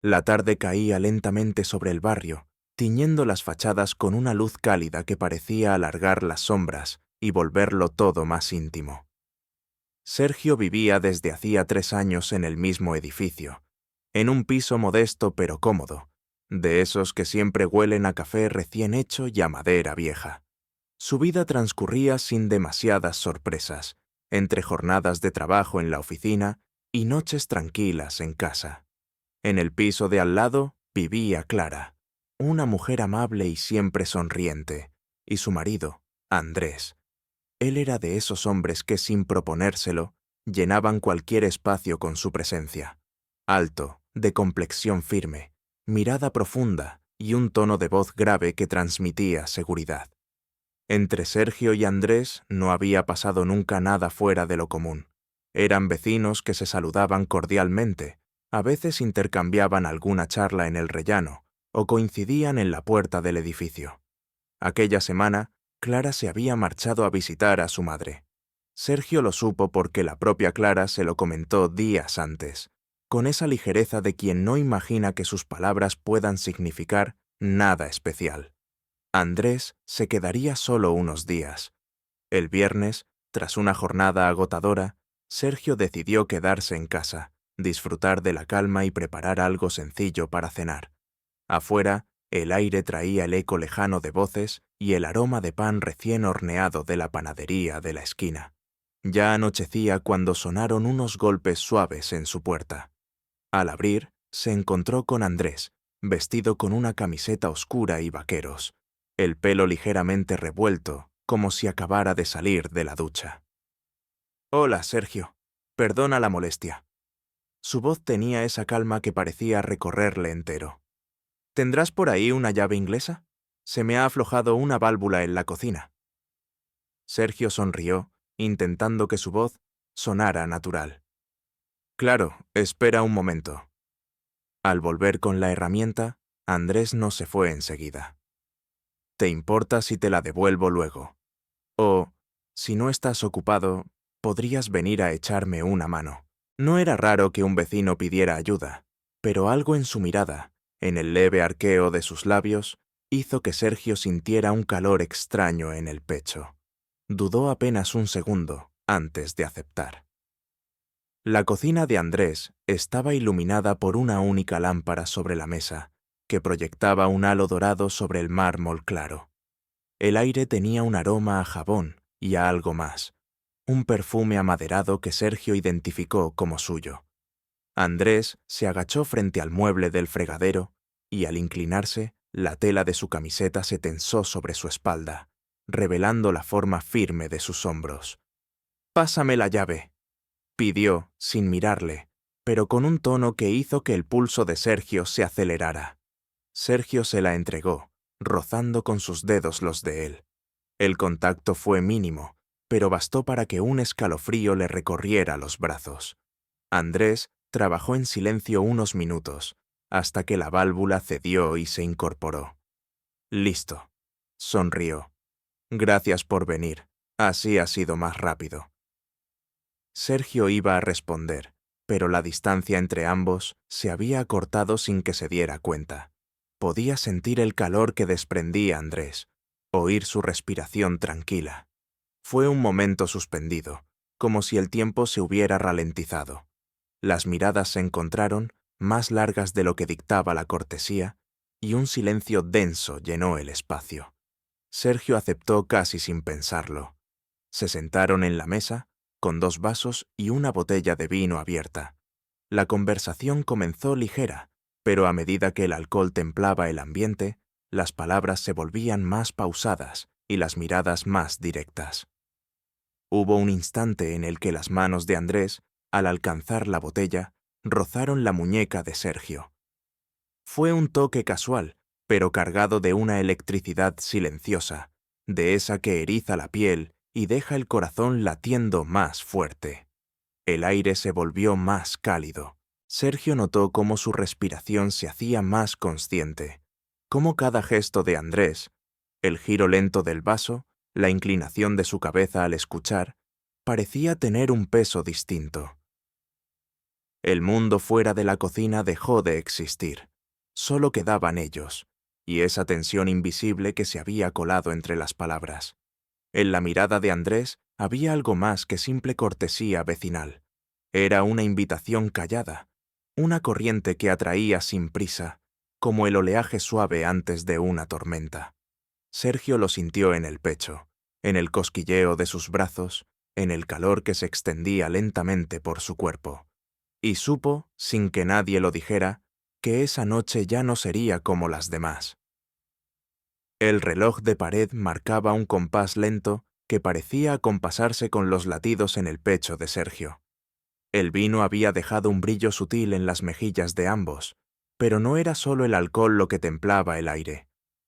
La tarde caía lentamente sobre el barrio, tiñendo las fachadas con una luz cálida que parecía alargar las sombras y volverlo todo más íntimo. Sergio vivía desde hacía 3 años en el mismo edificio, en un piso modesto pero cómodo, de esos que siempre huelen a café recién hecho y a madera vieja. Su vida transcurría sin demasiadas sorpresas, entre jornadas de trabajo en la oficina y noches tranquilas en casa. En el piso de al lado vivía Clara, una mujer amable y siempre sonriente, y su marido, Andrés. Él era de esos hombres que, sin proponérselo, llenaban cualquier espacio con su presencia. Alto, de complexión firme, mirada profunda y un tono de voz grave que transmitía seguridad. Entre Sergio y Andrés no había pasado nunca nada fuera de lo común. Eran vecinos que se saludaban cordialmente, a veces intercambiaban alguna charla en el rellano o coincidían en la puerta del edificio. Aquella semana, Clara se había marchado a visitar a su madre. Sergio lo supo porque la propia Clara se lo comentó días antes, con esa ligereza de quien no imagina que sus palabras puedan significar nada especial. Andrés se quedaría solo unos días. El viernes, tras una jornada agotadora, Sergio decidió quedarse en casa, disfrutar de la calma y preparar algo sencillo para cenar. Afuera, el aire traía el eco lejano de voces y el aroma de pan recién horneado de la panadería de la esquina. Ya anochecía cuando sonaron unos golpes suaves en su puerta. Al abrir, se encontró con Andrés, vestido con una camiseta oscura y vaqueros, el pelo ligeramente revuelto, como si acabara de salir de la ducha. «Hola, Sergio. Perdona la molestia». Su voz tenía esa calma que parecía recorrerle entero. «¿Tendrás por ahí una llave inglesa? Se me ha aflojado una válvula en la cocina». Sergio sonrió, intentando que su voz sonara natural. «Claro, espera un momento». Al volver con la herramienta, Andrés no se fue enseguida. «¿Te importa si te la devuelvo luego? O, si no estás ocupado, podrías venir a echarme una mano». No era raro que un vecino pidiera ayuda, pero algo en su mirada, en el leve arqueo de sus labios, hizo que Sergio sintiera un calor extraño en el pecho. Dudó apenas un segundo antes de aceptar. La cocina de Andrés estaba iluminada por una única lámpara sobre la mesa, que proyectaba un halo dorado sobre el mármol claro. El aire tenía un aroma a jabón y a algo más, un perfume amaderado que Sergio identificó como suyo. Andrés se agachó frente al mueble del fregadero y, al inclinarse, la tela de su camiseta se tensó sobre su espalda, revelando la forma firme de sus hombros. «Pásame la llave», pidió, sin mirarle, pero con un tono que hizo que el pulso de Sergio se acelerara. Sergio se la entregó, rozando con sus dedos los de él. El contacto fue mínimo, pero bastó para que un escalofrío le recorriera los brazos. Andrés trabajó en silencio unos minutos, hasta que la válvula cedió y se incorporó. «Listo», sonrió. «Gracias por venir. Así ha sido más rápido». Sergio iba a responder, pero la distancia entre ambos se había acortado sin que se diera cuenta. Podía sentir el calor que desprendía Andrés, oír su respiración tranquila. Fue un momento suspendido, como si el tiempo se hubiera ralentizado. Las miradas se encontraron, más largas de lo que dictaba la cortesía, y un silencio denso llenó el espacio. Sergio aceptó casi sin pensarlo. Se sentaron en la mesa, con 2 vasos y una botella de vino abierta. La conversación comenzó ligera, pero a medida que el alcohol templaba el ambiente, las palabras se volvían más pausadas y las miradas más directas. Hubo un instante en el que las manos de Andrés, al alcanzar la botella, rozaron la muñeca de Sergio. Fue un toque casual, pero cargado de una electricidad silenciosa, de esa que eriza la piel y deja el corazón latiendo más fuerte. El aire se volvió más cálido. Sergio notó cómo su respiración se hacía más consciente, cómo cada gesto de Andrés, el giro lento del vaso, la inclinación de su cabeza al escuchar, parecía tener un peso distinto. El mundo fuera de la cocina dejó de existir. Solo quedaban ellos, y esa tensión invisible que se había colado entre las palabras. En la mirada de Andrés había algo más que simple cortesía vecinal. Era una invitación callada, una corriente que atraía sin prisa, como el oleaje suave antes de una tormenta. Sergio lo sintió en el pecho, en el cosquilleo de sus brazos, en el calor que se extendía lentamente por su cuerpo. Y supo, sin que nadie lo dijera, que esa noche ya no sería como las demás. El reloj de pared marcaba un compás lento que parecía acompasarse con los latidos en el pecho de Sergio. El vino había dejado un brillo sutil en las mejillas de ambos, pero no era solo el alcohol lo que templaba el aire.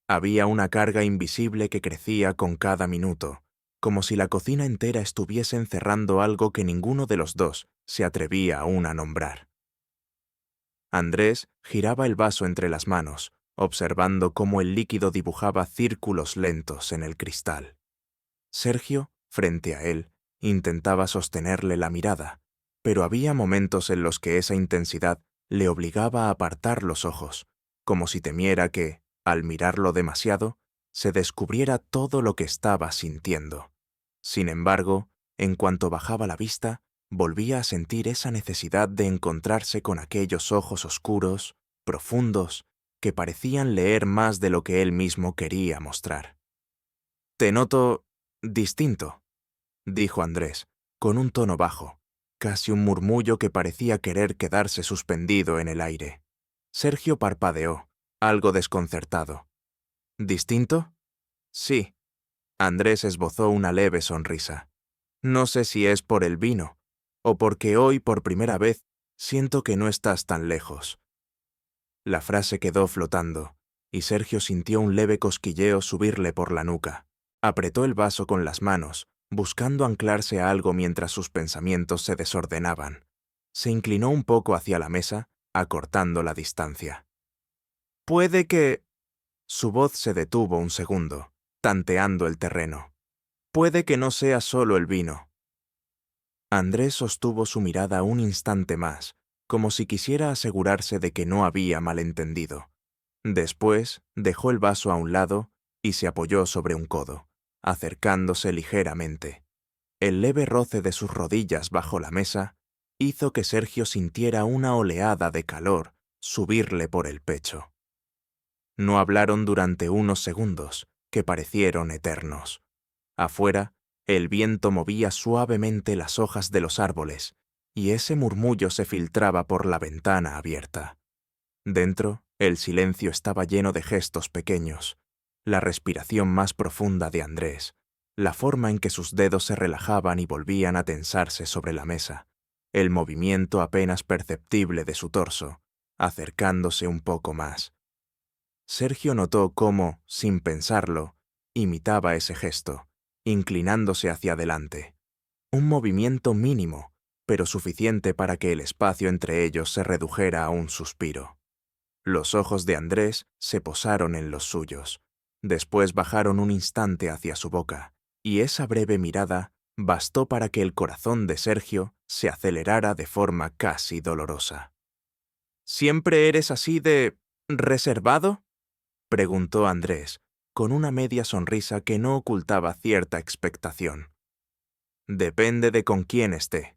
Había una carga invisible que crecía con cada minuto, como si la cocina entera estuviese encerrando algo que ninguno de los dos se atrevía aún a nombrar. Andrés giraba el vaso entre las manos, observando cómo el líquido dibujaba círculos lentos en el cristal. Sergio, frente a él, intentaba sostenerle la mirada, pero había momentos en los que esa intensidad le obligaba a apartar los ojos, como si temiera que, al mirarlo demasiado, se descubriera todo lo que estaba sintiendo. Sin embargo, en cuanto bajaba la vista, volvía a sentir esa necesidad de encontrarse con aquellos ojos oscuros, profundos, que parecían leer más de lo que él mismo quería mostrar. «Te noto distinto», dijo Andrés, con un tono bajo, casi un murmullo que parecía querer quedarse suspendido en el aire. Sergio parpadeó, algo desconcertado. «¿Distinto?» «Sí». Andrés esbozó una leve sonrisa. «No sé si es por el vino, o porque hoy, por primera vez, siento que no estás tan lejos». La frase quedó flotando, y Sergio sintió un leve cosquilleo subirle por la nuca. Apretó el vaso con las manos, buscando anclarse a algo mientras sus pensamientos se desordenaban. Se inclinó un poco hacia la mesa, acortando la distancia. «Puede que...» Su voz se detuvo un segundo, tanteando el terreno. «Puede que no sea solo el vino». Andrés sostuvo su mirada un instante más, como si quisiera asegurarse de que no había malentendido. Después dejó el vaso a un lado y se apoyó sobre un codo, acercándose ligeramente. El leve roce de sus rodillas bajo la mesa hizo que Sergio sintiera una oleada de calor subirle por el pecho. No hablaron durante unos segundos, que parecieron eternos. Afuera, el viento movía suavemente las hojas de los árboles, y ese murmullo se filtraba por la ventana abierta. Dentro, el silencio estaba lleno de gestos pequeños, la respiración más profunda de Andrés, la forma en que sus dedos se relajaban y volvían a tensarse sobre la mesa, el movimiento apenas perceptible de su torso, acercándose un poco más. Sergio notó cómo, sin pensarlo, imitaba ese gesto, inclinándose hacia adelante. Un movimiento mínimo, pero suficiente para que el espacio entre ellos se redujera a un suspiro. Los ojos de Andrés se posaron en los suyos. Después bajaron un instante hacia su boca, y esa breve mirada bastó para que el corazón de Sergio se acelerara de forma casi dolorosa. «¿Siempre eres así de... reservado?», preguntó Andrés, con una media sonrisa que no ocultaba cierta expectación. «Depende de con quién esté»,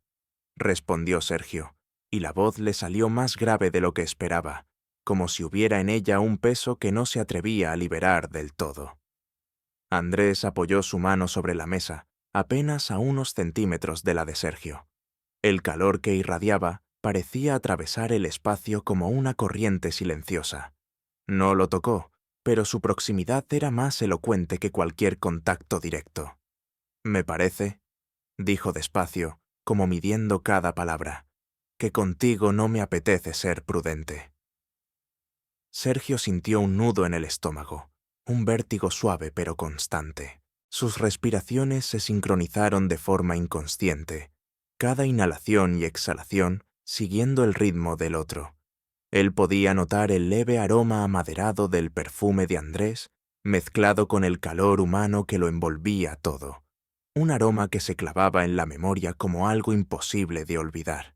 respondió Sergio, y la voz le salió más grave de lo que esperaba, como si hubiera en ella un peso que no se atrevía a liberar del todo. Andrés apoyó su mano sobre la mesa, apenas a unos centímetros de la de Sergio. El calor que irradiaba parecía atravesar el espacio como una corriente silenciosa. No lo tocó, pero su proximidad era más elocuente que cualquier contacto directo. «Me parece», dijo despacio, como midiendo cada palabra, «que contigo no me apetece ser prudente». Sergio sintió un nudo en el estómago, un vértigo suave pero constante. Sus respiraciones se sincronizaron de forma inconsciente, cada inhalación y exhalación siguiendo el ritmo del otro. Él podía notar el leve aroma amaderado del perfume de Andrés, mezclado con el calor humano que lo envolvía todo, un aroma que se clavaba en la memoria como algo imposible de olvidar.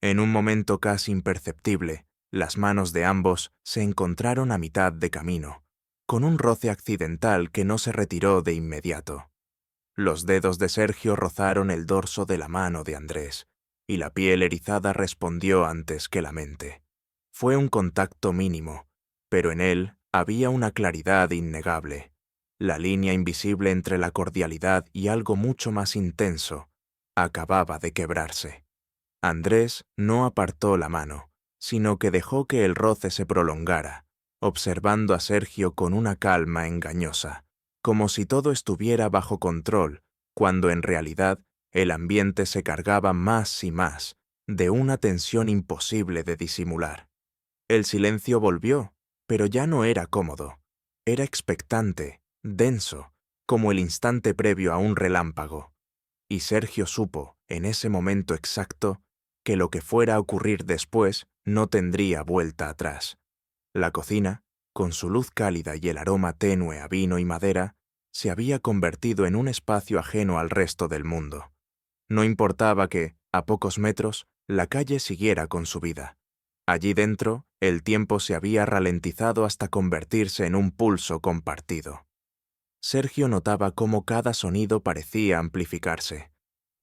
En un momento casi imperceptible, las manos de ambos se encontraron a mitad de camino, con un roce accidental que no se retiró de inmediato. Los dedos de Sergio rozaron el dorso de la mano de Andrés, y la piel erizada respondió antes que la mente. Fue un contacto mínimo, pero en él había una claridad innegable. La línea invisible entre la cordialidad y algo mucho más intenso acababa de quebrarse. Andrés no apartó la mano, sino que dejó que el roce se prolongara, observando a Sergio con una calma engañosa, como si todo estuviera bajo control, cuando en realidad el ambiente se cargaba más y más de una tensión imposible de disimular. El silencio volvió, pero ya no era cómodo. Era expectante, denso, como el instante previo a un relámpago. Y Sergio supo, en ese momento exacto, que lo que fuera a ocurrir después no tendría vuelta atrás. La cocina, con su luz cálida y el aroma tenue a vino y madera, se había convertido en un espacio ajeno al resto del mundo. No importaba que, a pocos metros, la calle siguiera con su vida. Allí dentro, el tiempo se había ralentizado hasta convertirse en un pulso compartido. Sergio notaba cómo cada sonido parecía amplificarse.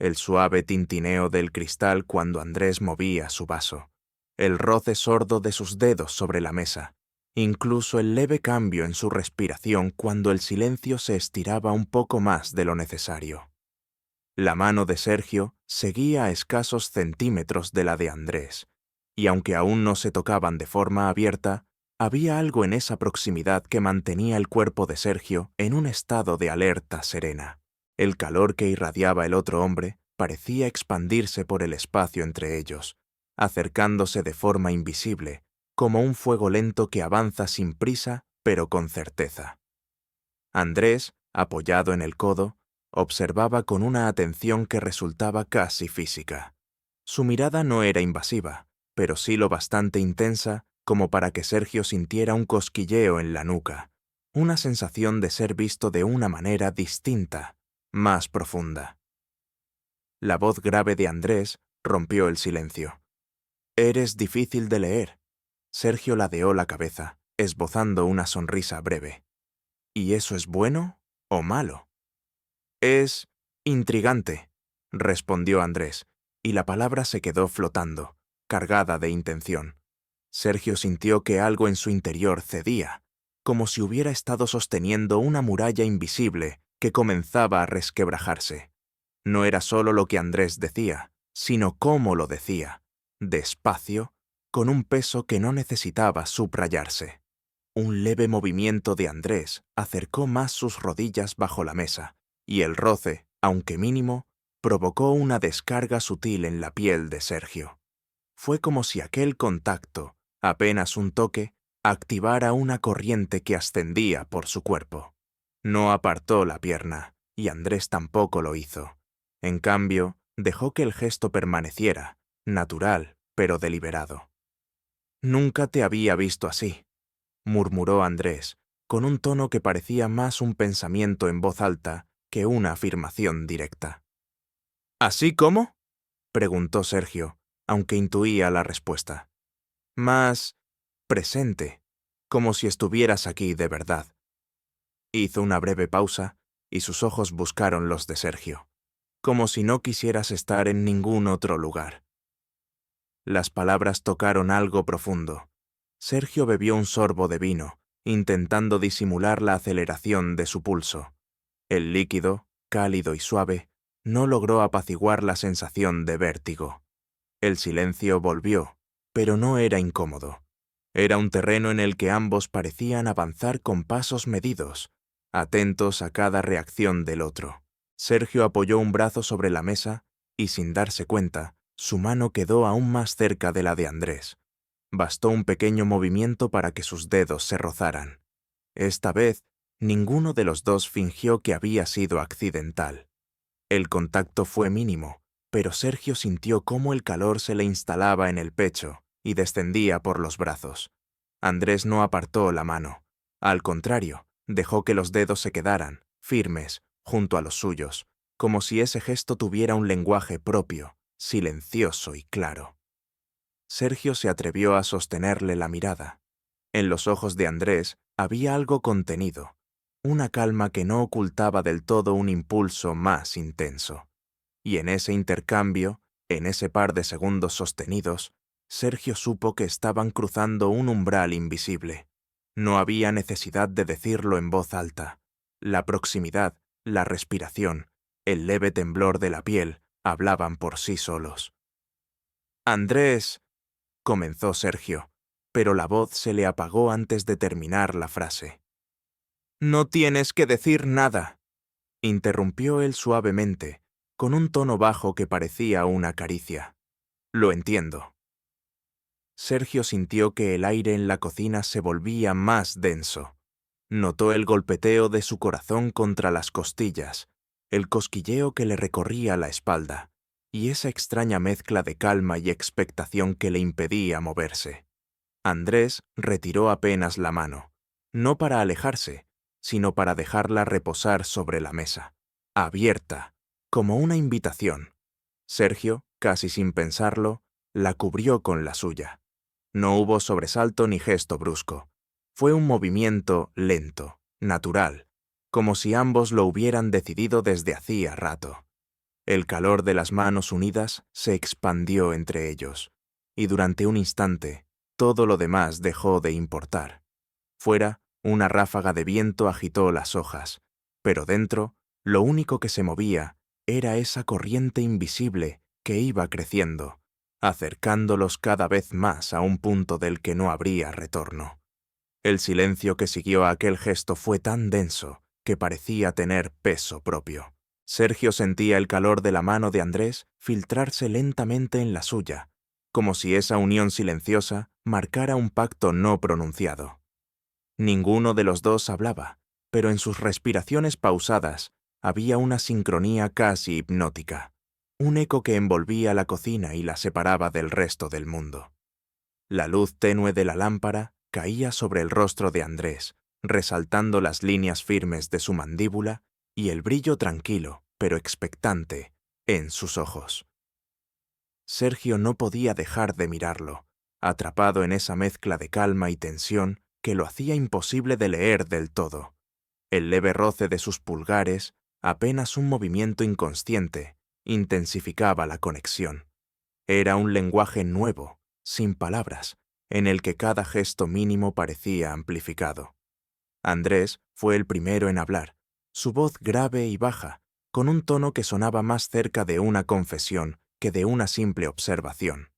El suave tintineo del cristal cuando Andrés movía su vaso, el roce sordo de sus dedos sobre la mesa, incluso el leve cambio en su respiración cuando el silencio se estiraba un poco más de lo necesario. La mano de Sergio seguía a escasos centímetros de la de Andrés, y aunque aún no se tocaban de forma abierta, había algo en esa proximidad que mantenía el cuerpo de Sergio en un estado de alerta serena. El calor que irradiaba el otro hombre parecía expandirse por el espacio entre ellos, acercándose de forma invisible, como un fuego lento que avanza sin prisa, pero con certeza. Andrés, apoyado en el codo, observaba con una atención que resultaba casi física. Su mirada no era invasiva, pero sí lo bastante intensa como para que Sergio sintiera un cosquilleo en la nuca, una sensación de ser visto de una manera distinta, más profunda. La voz grave de Andrés rompió el silencio. «Eres difícil de leer». Sergio ladeó la cabeza, esbozando una sonrisa breve. «¿Y eso es bueno o malo?» «Es intrigante», respondió Andrés, y la palabra se quedó flotando, cargada de intención. Sergio sintió que algo en su interior cedía, como si hubiera estado sosteniendo una muralla invisible que comenzaba a resquebrajarse. No era solo lo que Andrés decía, sino cómo lo decía, despacio, con un peso que no necesitaba subrayarse. Un leve movimiento de Andrés acercó más sus rodillas bajo la mesa, y el roce, aunque mínimo, provocó una descarga sutil en la piel de Sergio. Fue como si aquel contacto, apenas un toque, activara una corriente que ascendía por su cuerpo. No apartó la pierna, y Andrés tampoco lo hizo. En cambio, dejó que el gesto permaneciera, natural, pero deliberado. «Nunca te había visto así», murmuró Andrés, con un tono que parecía más un pensamiento en voz alta que una afirmación directa. «¿Así cómo?», preguntó Sergio, aunque intuía la respuesta. «Más presente, como si estuvieras aquí de verdad». Hizo una breve pausa y sus ojos buscaron los de Sergio, como si no quisieras estar en ningún otro lugar. Las palabras tocaron algo profundo. Sergio bebió un sorbo de vino, intentando disimular la aceleración de su pulso. El líquido, cálido y suave, no logró apaciguar la sensación de vértigo. El silencio volvió, pero no era incómodo. Era un terreno en el que ambos parecían avanzar con pasos medidos, atentos a cada reacción del otro. Sergio apoyó un brazo sobre la mesa y, sin darse cuenta, su mano quedó aún más cerca de la de Andrés. Bastó un pequeño movimiento para que sus dedos se rozaran. Esta vez, ninguno de los dos fingió que había sido accidental. El contacto fue mínimo, pero Sergio sintió cómo el calor se le instalaba en el pecho y descendía por los brazos. Andrés no apartó la mano. Al contrario, dejó que los dedos se quedaran, firmes, junto a los suyos, como si ese gesto tuviera un lenguaje propio, silencioso y claro. Sergio se atrevió a sostenerle la mirada. En los ojos de Andrés había algo contenido, una calma que no ocultaba del todo un impulso más intenso. Y en ese intercambio, en ese par de segundos sostenidos, Sergio supo que estaban cruzando un umbral invisible. No había necesidad de decirlo en voz alta. La proximidad, la respiración, el leve temblor de la piel hablaban por sí solos. «Andrés», comenzó Sergio, pero la voz se le apagó antes de terminar la frase. «No tienes que decir nada», interrumpió él suavemente, con un tono bajo que parecía una caricia. «Lo entiendo». Sergio sintió que el aire en la cocina se volvía más denso. Notó el golpeteo de su corazón contra las costillas, el cosquilleo que le recorría la espalda, y esa extraña mezcla de calma y expectación que le impedía moverse. Andrés retiró apenas la mano, no para alejarse, sino para dejarla reposar sobre la mesa, abierta, como una invitación. Sergio, casi sin pensarlo, la cubrió con la suya. No hubo sobresalto ni gesto brusco. Fue un movimiento lento, natural, como si ambos lo hubieran decidido desde hacía rato. El calor de las manos unidas se expandió entre ellos, y durante un instante todo lo demás dejó de importar. Fuera, una ráfaga de viento agitó las hojas, pero dentro, lo único que se movía era esa corriente invisible que iba creciendo, acercándolos cada vez más a un punto del que no habría retorno. El silencio que siguió a aquel gesto fue tan denso que parecía tener peso propio. Sergio sentía el calor de la mano de Andrés filtrarse lentamente en la suya, como si esa unión silenciosa marcara un pacto no pronunciado. Ninguno de los dos hablaba, pero en sus respiraciones pausadas había una sincronía casi hipnótica, un eco que envolvía la cocina y la separaba del resto del mundo. La luz tenue de la lámpara caía sobre el rostro de Andrés, resaltando las líneas firmes de su mandíbula y el brillo tranquilo, pero expectante, en sus ojos. Sergio no podía dejar de mirarlo, atrapado en esa mezcla de calma y tensión que lo hacía imposible de leer del todo. El leve roce de sus pulgares, apenas un movimiento inconsciente, intensificaba la conexión. Era un lenguaje nuevo, sin palabras, en el que cada gesto mínimo parecía amplificado. Andrés fue el primero en hablar, su voz grave y baja, con un tono que sonaba más cerca de una confesión que de una simple observación.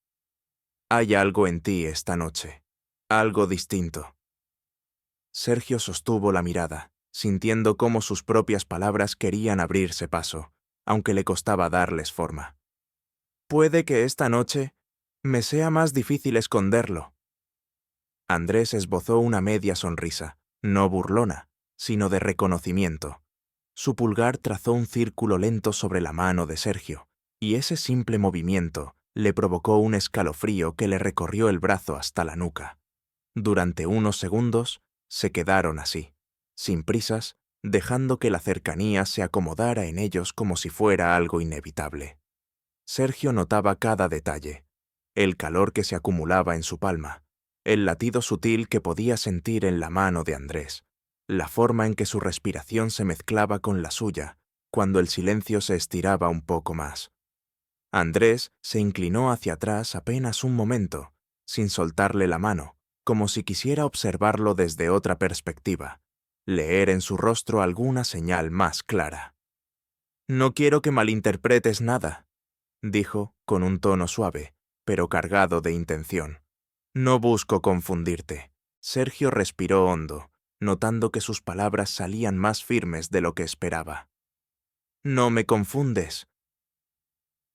«Hay algo en ti esta noche, algo distinto». Sergio sostuvo la mirada, sintiendo cómo sus propias palabras querían abrirse paso, aunque le costaba darles forma. «Puede que esta noche me sea más difícil esconderlo». Andrés esbozó una media sonrisa, no burlona, sino de reconocimiento. Su pulgar trazó un círculo lento sobre la mano de Sergio, y ese simple movimiento le provocó un escalofrío que le recorrió el brazo hasta la nuca. Durante unos segundos se quedaron así, sin prisas, dejando que la cercanía se acomodara en ellos como si fuera algo inevitable. Sergio notaba cada detalle, el calor que se acumulaba en su palma, el latido sutil que podía sentir en la mano de Andrés, la forma en que su respiración se mezclaba con la suya cuando el silencio se estiraba un poco más. Andrés se inclinó hacia atrás apenas un momento, sin soltarle la mano, como si quisiera observarlo desde otra perspectiva, leer en su rostro alguna señal más clara. «No quiero que malinterpretes nada», dijo con un tono suave, pero cargado de intención. «No busco confundirte». Sergio respiró hondo, notando que sus palabras salían más firmes de lo que esperaba. «No me confundes».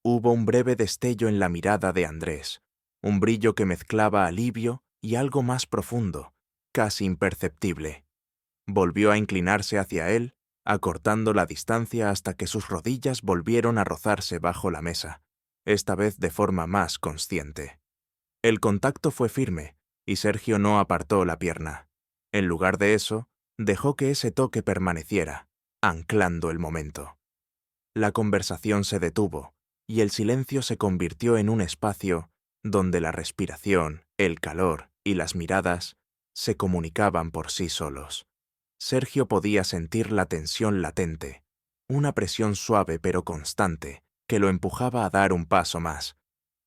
Hubo un breve destello en la mirada de Andrés, un brillo que mezclaba alivio y algo más profundo, casi imperceptible. Volvió a inclinarse hacia él, acortando la distancia hasta que sus rodillas volvieron a rozarse bajo la mesa, esta vez de forma más consciente. El contacto fue firme, y Sergio no apartó la pierna. En lugar de eso, dejó que ese toque permaneciera, anclando el momento. La conversación se detuvo, y el silencio se convirtió en un espacio donde la respiración, el calor y las miradas se comunicaban por sí solos. Sergio podía sentir la tensión latente, una presión suave pero constante, que lo empujaba a dar un paso más.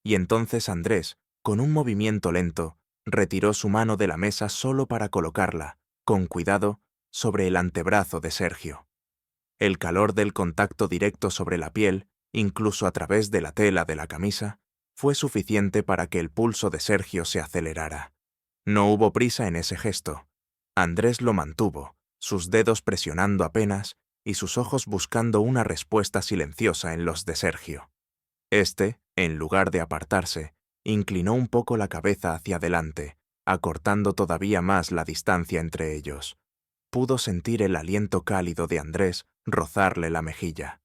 Y entonces Andrés, con un movimiento lento, retiró su mano de la mesa solo para colocarla, con cuidado, sobre el antebrazo de Sergio. El calor del contacto directo sobre la piel, incluso a través de la tela de la camisa, fue suficiente para que el pulso de Sergio se acelerara. No hubo prisa en ese gesto. Andrés lo mantuvo, sus dedos presionando apenas y sus ojos buscando una respuesta silenciosa en los de Sergio. Este, en lugar de apartarse, inclinó un poco la cabeza hacia adelante, acortando todavía más la distancia entre ellos. Pudo sentir el aliento cálido de Andrés rozarle la mejilla.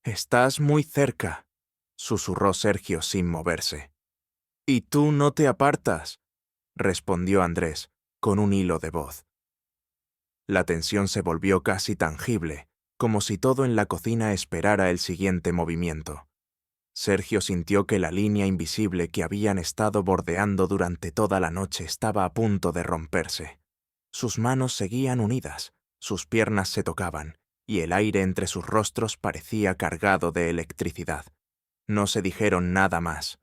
«Estás muy cerca», susurró Sergio sin moverse. «Y tú no te apartas», respondió Andrés, con un hilo de voz. La tensión se volvió casi tangible, como si todo en la cocina esperara el siguiente movimiento. Sergio sintió que la línea invisible que habían estado bordeando durante toda la noche estaba a punto de romperse. Sus manos seguían unidas, sus piernas se tocaban, y el aire entre sus rostros parecía cargado de electricidad. No se dijeron nada más.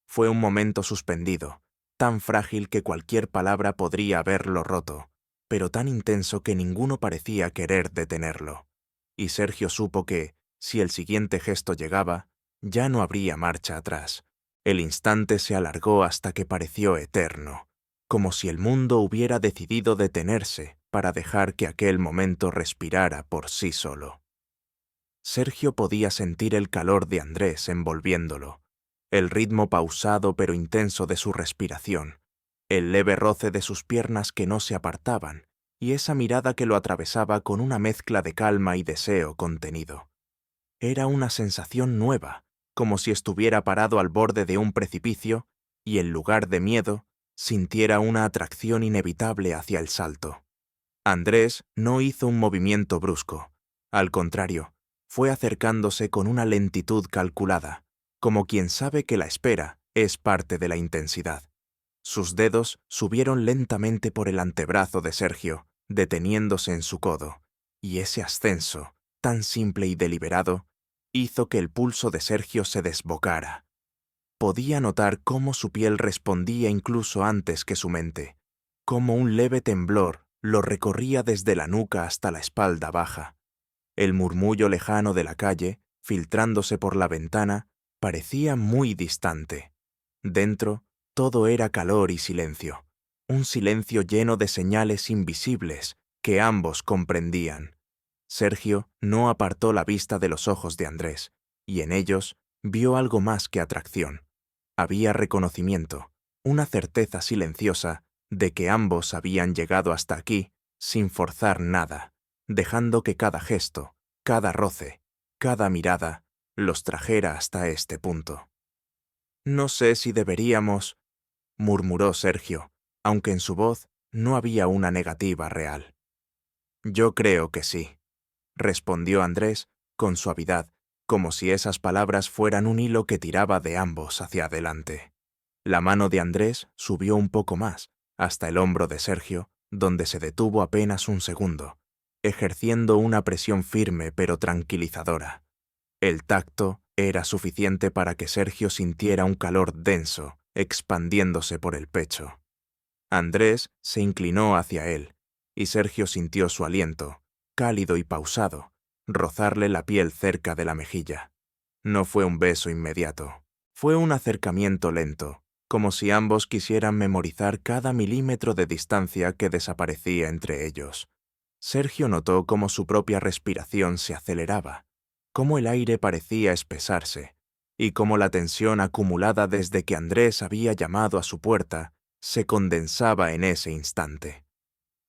Fue un momento suspendido, tan frágil que cualquier palabra podría haberlo roto, pero tan intenso que ninguno parecía querer detenerlo. Y Sergio supo que, si el siguiente gesto llegaba, ya no habría marcha atrás. El instante se alargó hasta que pareció eterno, como si el mundo hubiera decidido detenerse para dejar que aquel momento respirara por sí solo. Sergio podía sentir el calor de Andrés envolviéndolo, el ritmo pausado pero intenso de su respiración, el leve roce de sus piernas que no se apartaban y esa mirada que lo atravesaba con una mezcla de calma y deseo contenido. Era una sensación nueva, como si estuviera parado al borde de un precipicio y, en lugar de miedo, sintiera una atracción inevitable hacia el salto. Andrés no hizo un movimiento brusco. Al contrario, fue acercándose con una lentitud calculada, como quien sabe que la espera es parte de la intensidad. Sus dedos subieron lentamente por el antebrazo de Sergio, deteniéndose en su codo, y ese ascenso, tan simple y deliberado, hizo que el pulso de Sergio se desbocara. Podía notar cómo su piel respondía incluso antes que su mente, cómo un leve temblor lo recorría desde la nuca hasta la espalda baja. El murmullo lejano de la calle, filtrándose por la ventana, parecía muy distante. Dentro, todo era calor y silencio, un silencio lleno de señales invisibles que ambos comprendían. Sergio no apartó la vista de los ojos de Andrés, y en ellos vio algo más que atracción. Había reconocimiento, una certeza silenciosa de que ambos habían llegado hasta aquí sin forzar nada, dejando que cada gesto, cada roce, cada mirada los trajera hasta este punto. «No sé si deberíamos», murmuró Sergio, aunque en su voz no había una negativa real. «Yo creo que sí», respondió Andrés con suavidad, como si esas palabras fueran un hilo que tiraba de ambos hacia adelante. La mano de Andrés subió un poco más, hasta el hombro de Sergio, donde se detuvo apenas un segundo, ejerciendo una presión firme pero tranquilizadora. El tacto era suficiente para que Sergio sintiera un calor denso, expandiéndose por el pecho. Andrés se inclinó hacia él, y Sergio sintió su aliento, cálido y pausado, rozarle la piel cerca de la mejilla. No fue un beso inmediato, fue un acercamiento lento, como si ambos quisieran memorizar cada milímetro de distancia que desaparecía entre ellos. Sergio notó cómo su propia respiración se aceleraba, cómo el aire parecía espesarse, y cómo la tensión acumulada desde que Andrés había llamado a su puerta se condensaba en ese instante.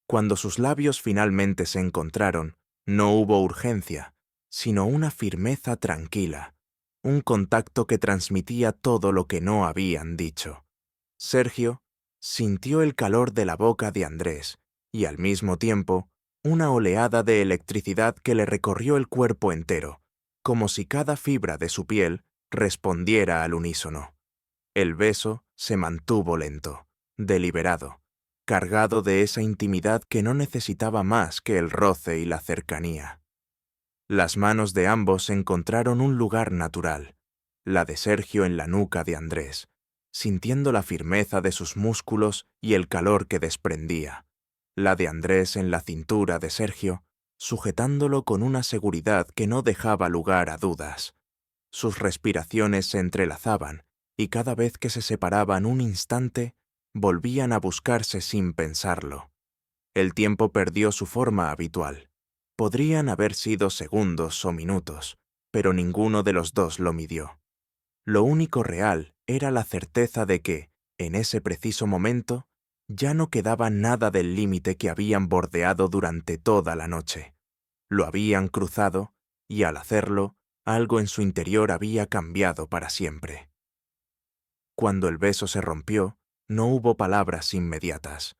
Cuando sus labios finalmente se encontraron, no hubo urgencia, sino una firmeza tranquila, un contacto que transmitía todo lo que no habían dicho. Sergio sintió el calor de la boca de Andrés y al mismo tiempo una oleada de electricidad que le recorrió el cuerpo entero, como si cada fibra de su piel respondiera al unísono. El beso se mantuvo lento, deliberado, cargado de esa intimidad que no necesitaba más que el roce y la cercanía. Las manos de ambos encontraron un lugar natural, la de Sergio en la nuca de Andrés, sintiendo la firmeza de sus músculos y el calor que desprendía, la de Andrés en la cintura de Sergio, sujetándolo con una seguridad que no dejaba lugar a dudas. Sus respiraciones se entrelazaban, y cada vez que se separaban un instante, volvían a buscarse sin pensarlo. El tiempo perdió su forma habitual. Podrían haber sido segundos o minutos, pero ninguno de los dos lo midió. Lo único real era la certeza de que, en ese preciso momento, ya no quedaba nada del límite que habían bordeado durante toda la noche. Lo habían cruzado, y al hacerlo, algo en su interior había cambiado para siempre. Cuando el beso se rompió, no hubo palabras inmediatas.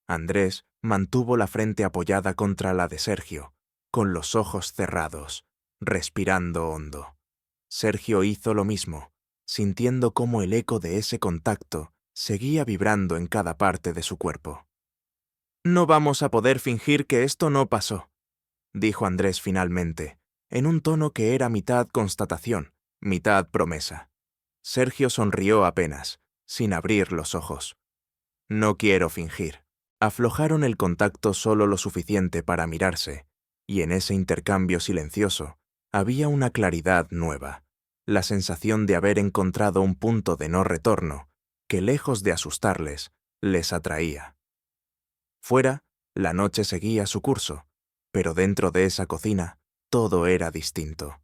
Andrés mantuvo la frente apoyada contra la de Sergio, con los ojos cerrados, respirando hondo. Sergio hizo lo mismo, sintiendo cómo el eco de ese contacto seguía vibrando en cada parte de su cuerpo. «No vamos a poder fingir que esto no pasó», dijo Andrés finalmente, en un tono que era mitad constatación, mitad promesa. Sergio sonrió apenas, sin abrir los ojos. «No quiero fingir». Aflojaron el contacto solo lo suficiente para mirarse, y en ese intercambio silencioso había una claridad nueva, la sensación de haber encontrado un punto de no retorno que, lejos de asustarles, les atraía. Fuera, la noche seguía su curso, pero dentro de esa cocina todo era distinto.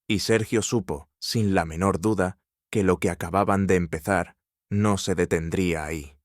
Y Sergio supo, sin la menor duda, que lo que acababan de empezar no se detendría ahí.